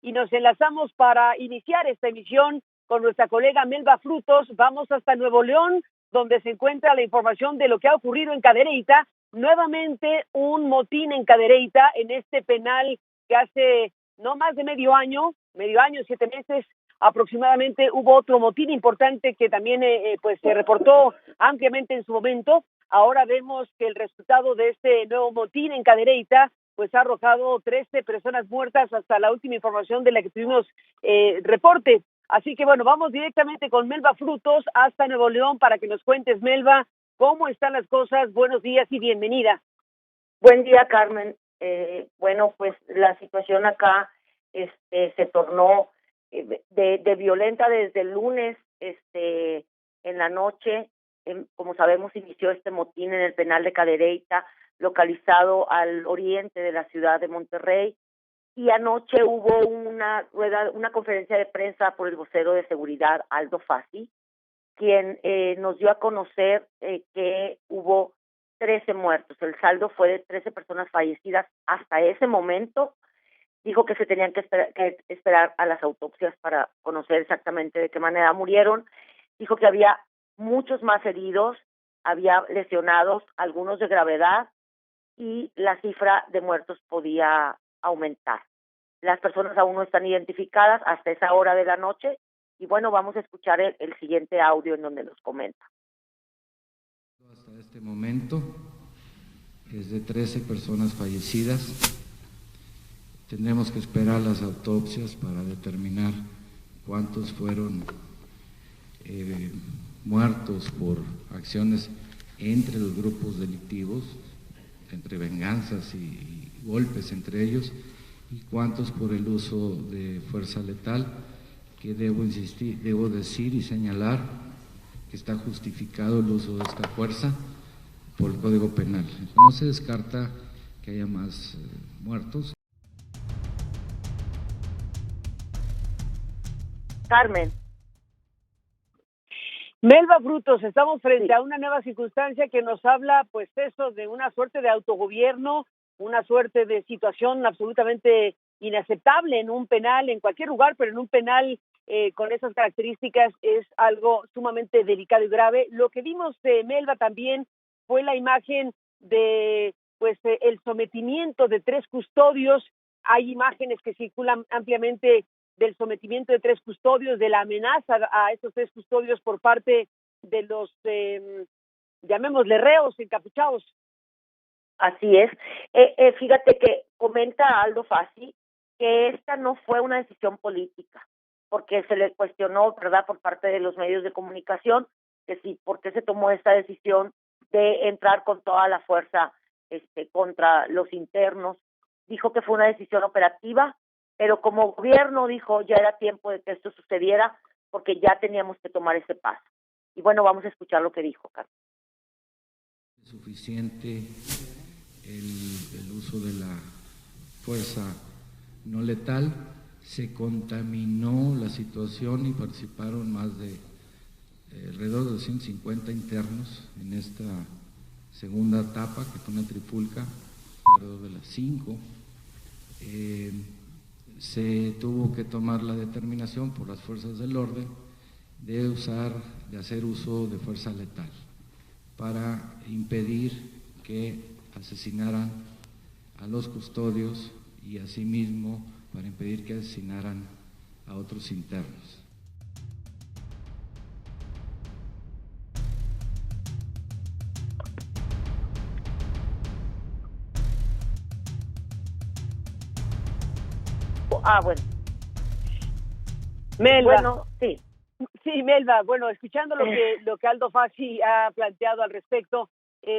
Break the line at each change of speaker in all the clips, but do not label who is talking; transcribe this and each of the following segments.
y nos enlazamos para iniciar esta emisión con nuestra colega Melba Frutos. Vamos hasta Nuevo León, donde se encuentra la información de lo que ha ocurrido en Cadereyta. Nuevamente un motín en Cadereyta, en este penal que hace no más de medio año, 7 meses aproximadamente, hubo otro motín importante que también pues se reportó ampliamente en su momento. Ahora vemos que el resultado de este nuevo motín en Cadereyta pues ha arrojado 13 personas muertas hasta la última información de la que tuvimos reporte. Así que bueno, vamos directamente con Melba Frutos hasta Nuevo León para que nos cuentes, Melba, cómo están las cosas. Buenos días y bienvenida.
Buen día, Carmen. Bueno, pues la situación acá se tornó de violenta desde el lunes en la noche. Como sabemos, inició este motín en el penal de Cadereyta, localizado al oriente de la ciudad de Monterrey, y anoche hubo una conferencia de prensa por el vocero de seguridad, Aldo Fassi, quien nos dio a conocer que hubo 13 muertos. El saldo fue de 13 personas fallecidas hasta ese momento. Dijo que se tenían que esperar a las autopsias para conocer exactamente de qué manera murieron. Dijo que había muchos más heridos, había lesionados, algunos de gravedad, y la cifra de muertos podía aumentar. Las personas aún no están identificadas hasta esa hora de la noche, y bueno, vamos a escuchar el siguiente audio en donde nos comenta.
Hasta este momento es de 13 personas fallecidas. Tendremos que esperar las autopsias para determinar cuántos fueron muertos por acciones entre los grupos delictivos, entre venganzas y golpes entre ellos, y cuántos por el uso de fuerza letal, que debo decir y señalar que está justificado el uso de esta fuerza por el Código Penal. No se descarta que haya más muertos.
Carmen.
Melba Frutos, estamos frente a una nueva circunstancia que nos habla, pues eso, de una suerte de autogobierno, una suerte de situación absolutamente inaceptable en un penal, en cualquier lugar, pero en un penal con esas características es algo sumamente delicado y grave. Lo que vimos de Melba también fue la imagen de, pues, el sometimiento de 3 custodios. Hay imágenes que circulan ampliamente del sometimiento de 3 custodios, de la amenaza a esos 3 custodios por parte de los, llamémosle, reos encapuchados.
Así es. Fíjate que comenta Aldo Fassi que esta no fue una decisión política, porque se le cuestionó, ¿verdad?, por parte de los medios de comunicación, que sí, por qué se tomó esta decisión de entrar con toda la fuerza contra los internos. Dijo que fue una decisión operativa, pero como gobierno, dijo, ya era tiempo de que esto sucediera porque ya teníamos que tomar ese paso. Y bueno, vamos a escuchar lo que dijo, Carlos.
Es suficiente el uso de la fuerza no letal. Se contaminó la situación y participaron más de alrededor de 250 internos en esta segunda etapa, que fue una trifulca, alrededor de las 5. Se tuvo que tomar la determinación por las fuerzas del orden de hacer uso de fuerza letal para impedir que asesinaran a los custodios y asimismo para impedir que asesinaran a otros internos.
Bueno.
Melba.
Bueno, sí.
Sí, Melba, bueno, escuchando lo que Aldo Fassi ha planteado al respecto,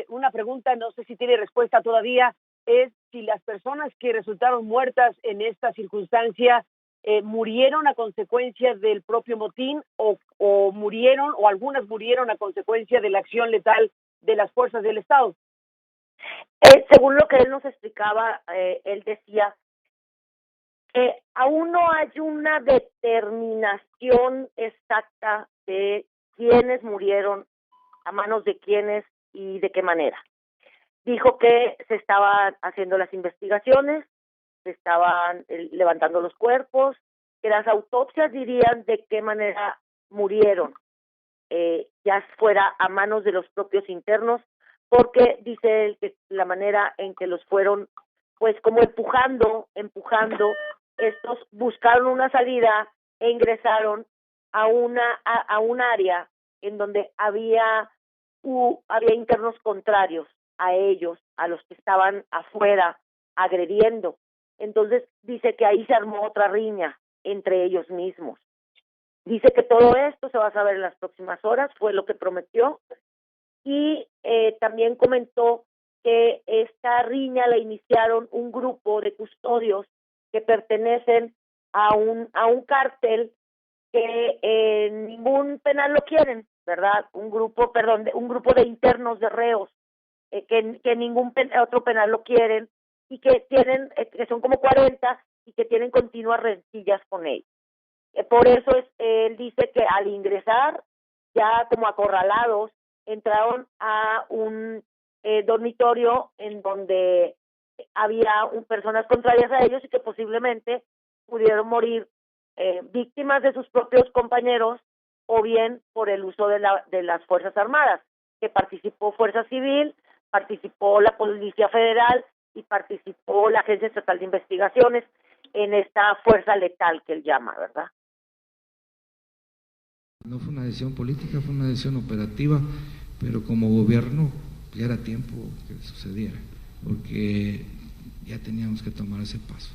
una pregunta, no sé si tiene respuesta todavía, es si las personas que resultaron muertas en esta circunstancia murieron a consecuencia del propio motín o murieron, o algunas murieron a consecuencia de la acción letal de las fuerzas del Estado.
Según lo que él nos explicaba, él decía que aún no hay una determinación exacta de quiénes murieron, a manos de quiénes y de qué manera. Dijo que se estaban haciendo las investigaciones, se estaban levantando los cuerpos, que las autopsias dirían de qué manera murieron, ya fuera a manos de los propios internos, porque dice él que la manera en que los fueron, pues como empujando, estos buscaron una salida e ingresaron a un área en donde había internos contrarios a ellos, a los que estaban afuera agrediendo. Entonces dice que ahí se armó otra riña entre ellos mismos. Dice que todo esto se va a saber en las próximas horas, fue lo que prometió, y también comentó que esta riña la iniciaron un grupo de custodios que pertenecen a un cártel que ningún penal lo quieren, ¿verdad? Un grupo de internos de reos que ningún otro penal lo quieren y que tienen, que son como 40 y que tienen continuas rencillas con ellos. Por eso él dice que al ingresar, ya como acorralados, entraron a un dormitorio en donde había personas contrarias a ellos y que posiblemente pudieron morir víctimas de sus propios compañeros o bien por el uso de las Fuerzas Armadas, que participó Fuerza Civil, participó la Policía Federal y participó la Agencia Estatal de Investigaciones en esta fuerza letal que él llama, ¿verdad?
No fue una decisión política, fue una decisión operativa, pero como gobierno ya era tiempo que sucediera, porque ya teníamos que tomar ese paso.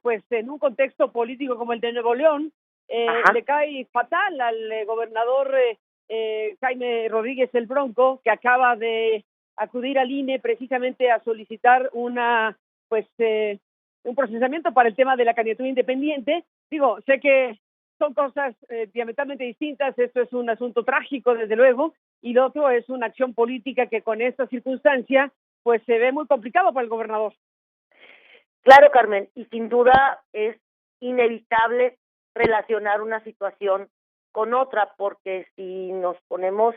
Pues en un contexto político como el de Nuevo León, le cae fatal al gobernador Jaime Rodríguez el Bronco, que acaba de acudir al INE precisamente a solicitar un procesamiento para el tema de la candidatura independiente. Digo, sé que son cosas diametralmente distintas, esto es un asunto trágico desde luego, y lo otro es una acción política que con esta circunstancia pues se ve muy complicado para el gobernador.
Claro, Carmen, y sin duda es inevitable relacionar una situación con otra, porque si nos ponemos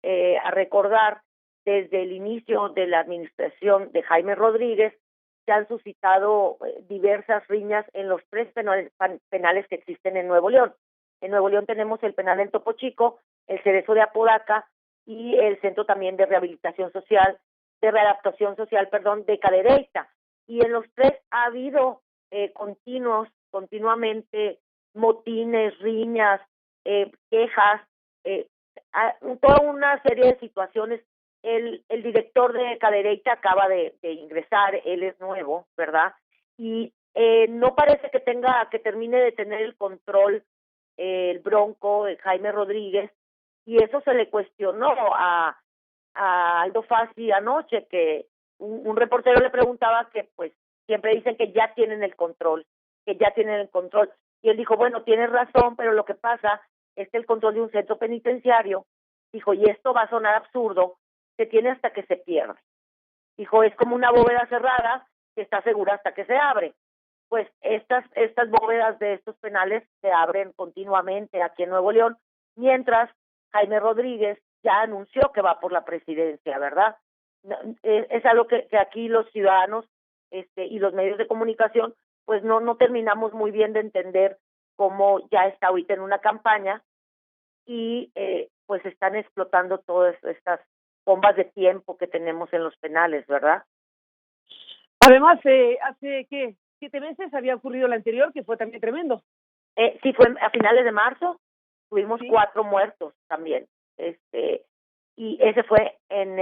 a recordar, desde el inicio de la administración de Jaime Rodríguez, se han suscitado diversas riñas en los 3 penales que existen en Nuevo León. En Nuevo León tenemos el penal del Topo Chico, el Cerezo de Apodaca y el Centro también de Readaptación Social, de Cadereyta. Y en los 3 ha habido continuamente motines, riñas, quejas, toda una serie de situaciones. El director de Cadereyta acaba de ingresar, él es nuevo, ¿verdad? Y no parece que termine de tener el control el Bronco, Jaime Rodríguez, y eso se le cuestionó a Aldo Fassi anoche, que un reportero le preguntaba que pues siempre dicen que ya tienen el control, y él dijo, bueno, tienes razón, pero lo que pasa es que el control de un centro penitenciario, dijo, y esto va a sonar absurdo, se tiene hasta que se pierde. Dijo, es como una bóveda cerrada que está segura hasta que se abre. Pues estas bóvedas de estos penales se abren continuamente aquí en Nuevo León, mientras Jaime Rodríguez ya anunció que va por la presidencia, ¿verdad? Es algo que aquí los ciudadanos y los medios de comunicación pues no terminamos muy bien de entender cómo ya está ahorita en una campaña y pues están explotando todas estas bombas de tiempo que tenemos en los penales, ¿verdad?
Además, hace 7 meses había ocurrido el anterior, que fue también tremendo.
Sí, fue a finales de marzo, tuvimos 4 muertos también, y ese fue en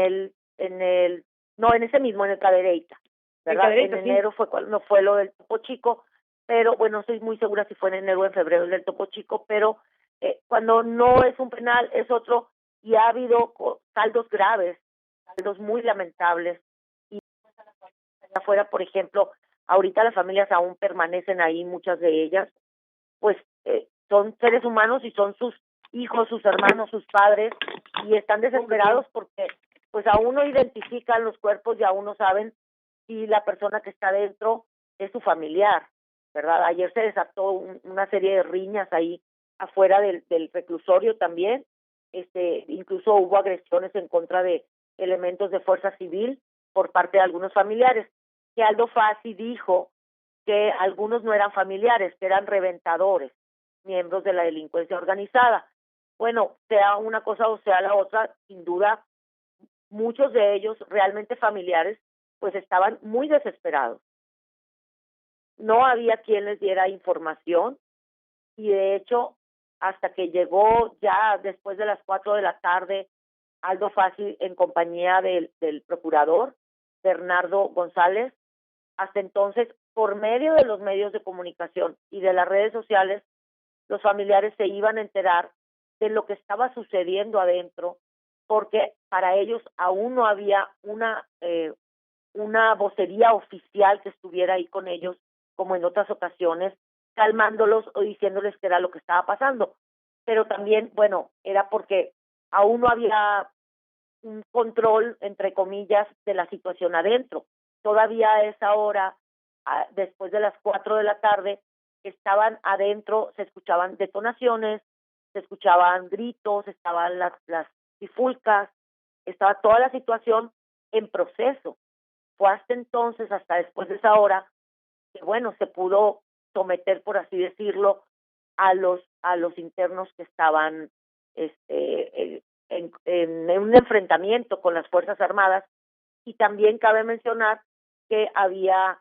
ese mismo, en el Cadereyta, ¿verdad? En enero fue cuando fue lo del Topo Chico, pero bueno, estoy muy segura si fue en enero o en febrero del Topo Chico, pero cuando no es un penal es otro, y ha habido saldos graves, saldos muy lamentables, y afuera, por ejemplo, ahorita las familias aún permanecen ahí, muchas de ellas, pues son seres humanos y son sus hijos, sus hermanos, sus padres, y están desesperados porque pues aún no identifican los cuerpos y aún no saben si la persona que está dentro es su familiar, ¿verdad? Ayer se desató una serie de riñas ahí afuera del reclusorio también, incluso hubo agresiones en contra de elementos de fuerza civil por parte de algunos familiares, que Aldo Fassi dijo que algunos no eran familiares, que eran reventadores, miembros de la delincuencia organizada. Bueno, sea una cosa o sea la otra, sin duda, muchos de ellos realmente familiares, pues estaban muy desesperados. No había quien les diera información y de hecho, hasta que llegó ya después de las 4 de la tarde, Aldo Fassi en compañía del procurador, Bernardo González, hasta entonces, por medio de los medios de comunicación y de las redes sociales, los familiares se iban a enterar de lo que estaba sucediendo adentro, porque para ellos aún no había una vocería oficial que estuviera ahí con ellos, como en otras ocasiones, calmándolos o diciéndoles qué era lo que estaba pasando. Pero también, bueno, era porque aún no había un control, entre comillas, de la situación adentro. Todavía a esa hora, después de las 4 de la tarde, estaban adentro, se escuchaban detonaciones, se escuchaban gritos, estaban las trifulcas, estaba toda la situación en proceso. Fue hasta entonces, hasta después de esa hora, que bueno, se pudo someter, por así decirlo, a los internos que estaban en un enfrentamiento con las Fuerzas Armadas. Y también cabe mencionar que había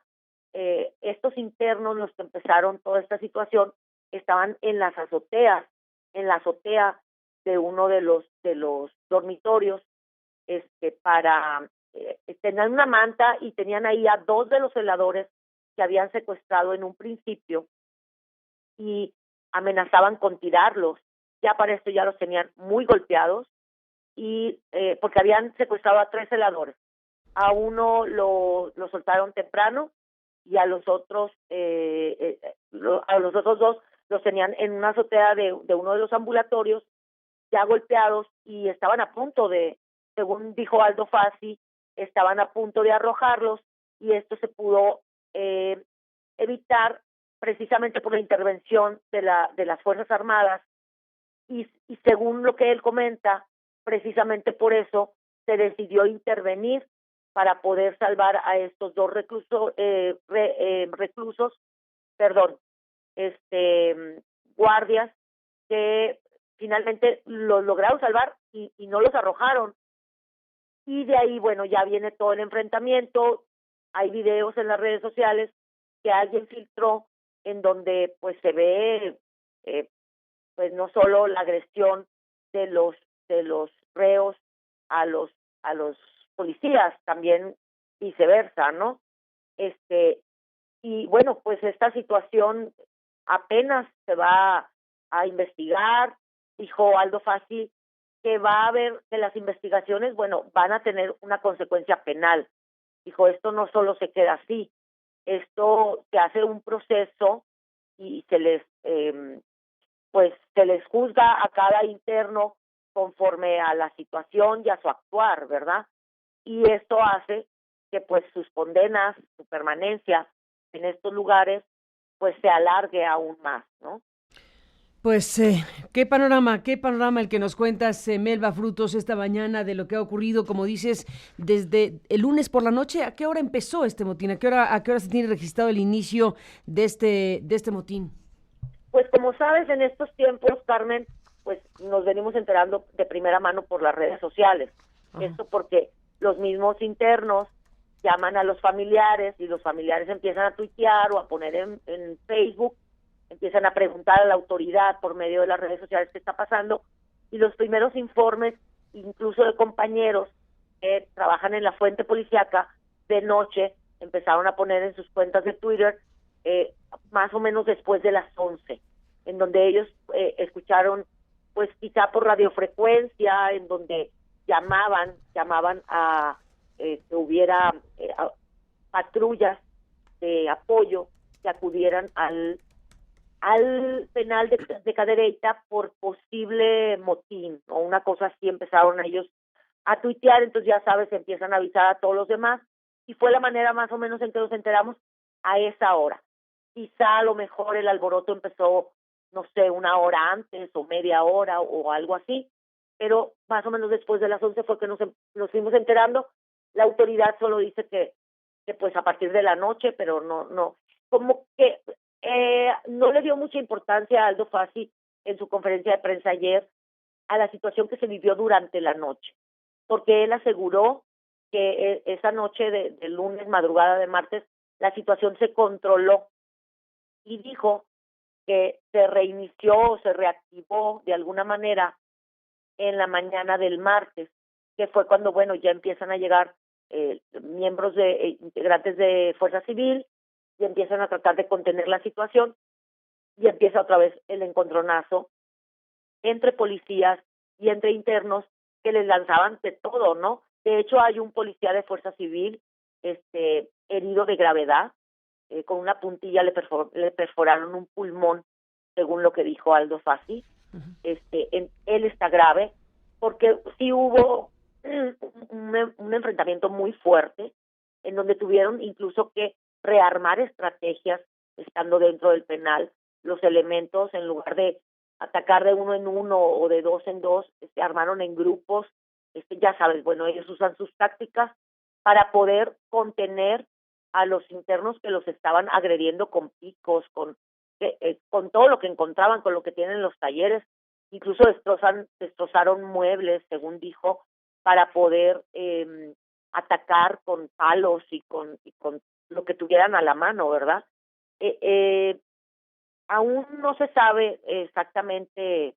estos internos, los que empezaron toda esta situación, estaban en las azoteas, en la azotea de uno de los dormitorios, tenían una manta y tenían ahí a 2 de los celadores que habían secuestrado en un principio y amenazaban con tirarlos. Ya para esto ya los tenían muy golpeados y porque habían secuestrado a 3 celadores. A uno lo soltaron temprano y a los otros 2 los tenían en una azotea de uno de los ambulatorios ya golpeados y estaban a punto de, según dijo Aldo Fassi, estaban a punto de arrojarlos y esto se pudo evitar precisamente por la intervención de las Fuerzas Armadas y según lo que él comenta, precisamente por eso se decidió intervenir para poder salvar a estos 2 guardias que finalmente los lograron salvar y no los arrojaron. Y de ahí, bueno, ya viene todo el enfrentamiento. Hay videos en las redes sociales que alguien filtró en donde pues se ve pues no solo la agresión de los reos a los policías, también viceversa, ¿no? Y bueno, pues esta situación apenas se va a investigar. Dijo Aldo Fassi que va a haber, que las investigaciones, bueno, van a tener una consecuencia penal. Dijo, esto no solo se queda así, esto se hace un proceso y se les juzga a cada interno conforme a la situación y a su actuar, ¿verdad? Y esto hace que pues sus condenas, su permanencia en estos lugares, pues se alargue aún más, ¿no?
Pues qué panorama el que nos cuentas, Melba Frutos, esta mañana de lo que ha ocurrido, como dices, desde el lunes por la noche. ¿A qué hora empezó este motín? ¿A qué hora se tiene registrado el inicio de este motín?
Pues como sabes, en estos tiempos, Carmen, pues nos venimos enterando de primera mano por las redes sociales. Ajá. Esto porque los mismos internos llaman a los familiares y los familiares empiezan a tuitear o a poner en Facebook, empiezan a preguntar a la autoridad por medio de las redes sociales qué está pasando, y los primeros informes, incluso de compañeros que trabajan en la fuente policíaca, de noche empezaron a poner en sus cuentas de Twitter más o menos después de las 11, en donde ellos escucharon, pues quizá por radiofrecuencia, en donde llamaban a que hubiera patrullas de apoyo que acudieran al al penal de Cadereyta por posible motín o una cosa así. Empezaron ellos a tuitear, entonces ya sabes, empiezan a avisar a todos los demás, y fue la manera más o menos en que nos enteramos a esa hora. Quizá a lo mejor el alboroto empezó, no sé, una hora antes o media hora o algo así, pero más o menos después de las 11 fue que nos fuimos enterando. La autoridad solo dice que pues a partir de la noche, pero no, como que no le dio mucha importancia a Aldo Fassi en su conferencia de prensa ayer a la situación que se vivió durante la noche, porque él aseguró que esa noche de lunes, madrugada de martes, la situación se controló, y dijo que se reinició o se reactivó de alguna manera en la mañana del martes, que fue cuando, bueno, ya empiezan a llegar miembros integrantes de Fuerza Civil, y empiezan a tratar de contener la situación, y empieza otra vez el encontronazo entre policías y entre internos que les lanzaban de todo, ¿no? De hecho, hay un policía de Fuerza Civil herido de gravedad, con una puntilla le perforaron un pulmón, según lo que dijo Aldo Fassi. Él está grave, porque sí hubo un enfrentamiento muy fuerte, en donde tuvieron incluso que rearmar estrategias estando dentro del penal. Los elementos, en lugar de atacar de uno en uno o de dos en dos, se armaron en grupos. Ya sabes, bueno, ellos usan sus tácticas para poder contener a los internos que los estaban agrediendo con picos, con todo lo que encontraban, con lo que tienen en los talleres. Incluso destrozaron muebles, según dijo, para poder atacar con palos y con lo que tuvieran a la mano, ¿verdad? Aún no se sabe exactamente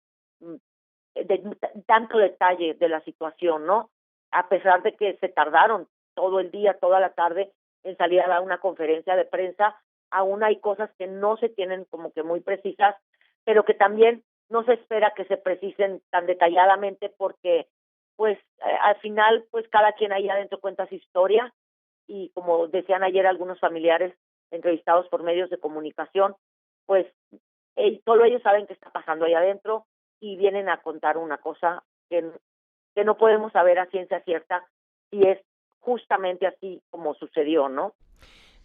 tanto detalle de la situación, ¿no? A pesar de que se tardaron todo el día, toda la tarde, en salir a dar una conferencia de prensa, aún hay cosas que no se tienen como que muy precisas, pero que también no se espera que se precisen tan detalladamente, porque pues al final pues cada quien ahí adentro cuenta su historia, y como decían ayer algunos familiares entrevistados por medios de comunicación, pues solo ellos saben qué está pasando ahí adentro, y vienen a contar una cosa que no podemos saber a ciencia cierta si es justamente así como sucedió, ¿no?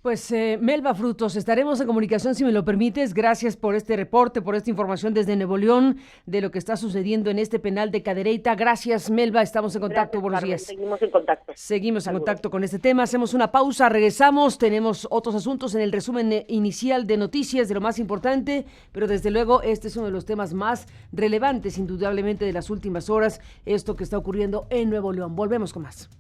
Pues Melba Frutos, estaremos en comunicación si me lo permites. Gracias por este reporte, por esta información desde Nuevo León de lo que está sucediendo en este penal de Cadereyta. Gracias, Melba, estamos en contacto.
Gracias,
buenos
Carmen.
días.
Seguimos en contacto.
Seguimos en contacto con este tema. Hacemos una pausa, regresamos. Tenemos otros asuntos en el resumen inicial de noticias de lo más importante, pero desde luego este es uno de los temas más relevantes, indudablemente, de las últimas horas, esto que está ocurriendo en Nuevo León. Volvemos con más.